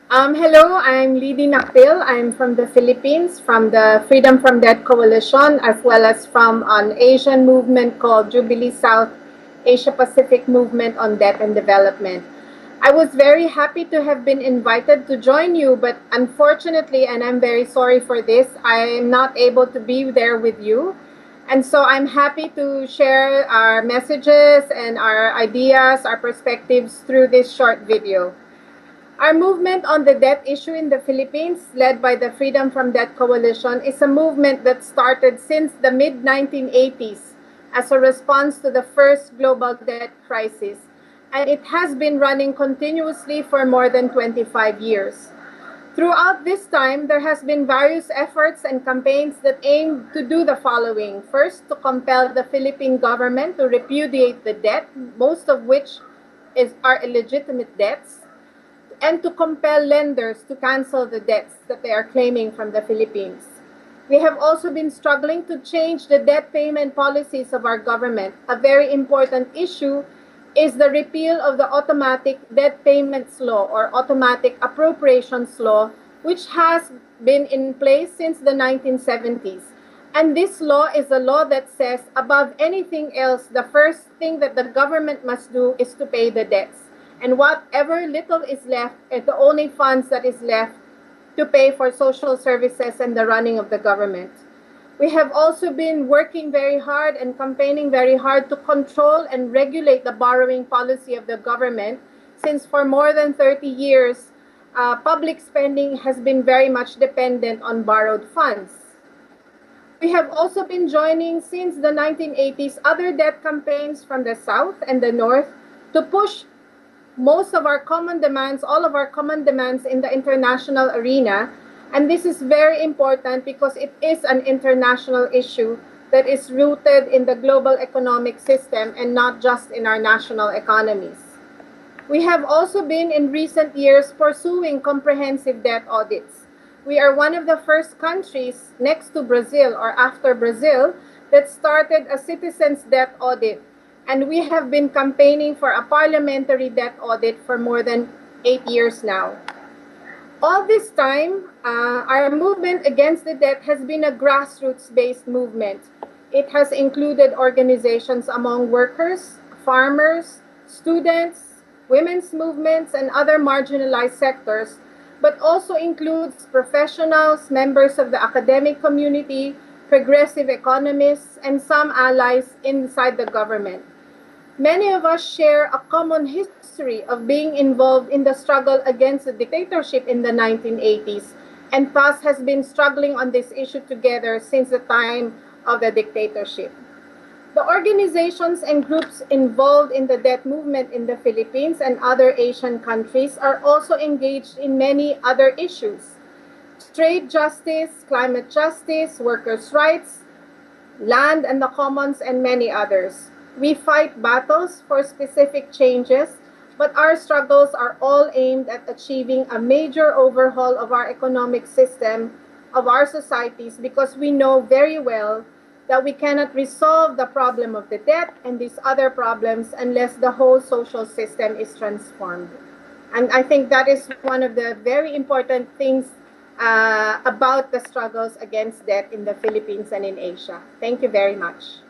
Hello, I'm Lidi Nakpil. I'm from the Philippines, from the Freedom from Debt Coalition, as well as from an Asian movement called Jubilee South Asia Pacific Movement on Debt and Development. I was very happy to have been invited to join you, but unfortunately, and I'm very sorry for this, I am not able to be there with you. And so I'm happy to share our messages and our ideas, our perspectives through this short video. Our movement on the debt issue in the Philippines, led by the Freedom from Debt Coalition, is a movement that started since the mid-1980s as a response to the first global debt crisis, and it has been running continuously for more than 25 years. Throughout this time, there has been various efforts and campaigns that aim to do the following. First, to compel the Philippine government to repudiate the debt, most of which are illegitimate debts, and to compel lenders to cancel the debts that they are claiming from the Philippines. We have also been struggling to change the debt payment policies of our government. A very important issue is the repeal of the automatic debt payments law or automatic appropriations law, which has been in place since the 1970s. And this law is a law that says, above anything else, the first thing that the government must do is to pay the debts. And whatever little is left is the only funds that is left to pay for social services and the running of the government. We have also been working very hard and campaigning very hard to control and regulate the borrowing policy of the government, since for more than 30 years, public spending has been very much dependent on borrowed funds. We have also been joining since the 1980s other debt campaigns from the South and the North to push most of our common demands, all of our common demands in the international arena. And this is very important because it is an international issue that is rooted in the global economic system and not just in our national economies. We have also been in recent years pursuing comprehensive debt audits. We are one of the first countries next to Brazil or after Brazil that started a citizens' debt audit. And we have been campaigning for a parliamentary debt audit for more than 8 years now. All this time, our movement against the debt has been a grassroots-based movement. It has included organizations among workers, farmers, students, women's movements, and other marginalized sectors, but also includes professionals, members of the academic community, progressive economists, and some allies inside the government. Many of us share a common history of being involved in the struggle against the dictatorship in the 1980s, and thus has been struggling on this issue together since the time of the dictatorship. The organizations and groups involved in the debt movement in the Philippines and other Asian countries are also engaged in many other issues: trade justice, climate justice, workers' rights, land and the commons, and many others. We fight battles for specific changes, but our struggles are all aimed at achieving a major overhaul of our economic system, of our societies, because we know very well that we cannot resolve the problem of the debt and these other problems unless the whole social system is transformed. And I think that is one of the very important things about the struggles against debt in the Philippines and in Asia. Thank you very much.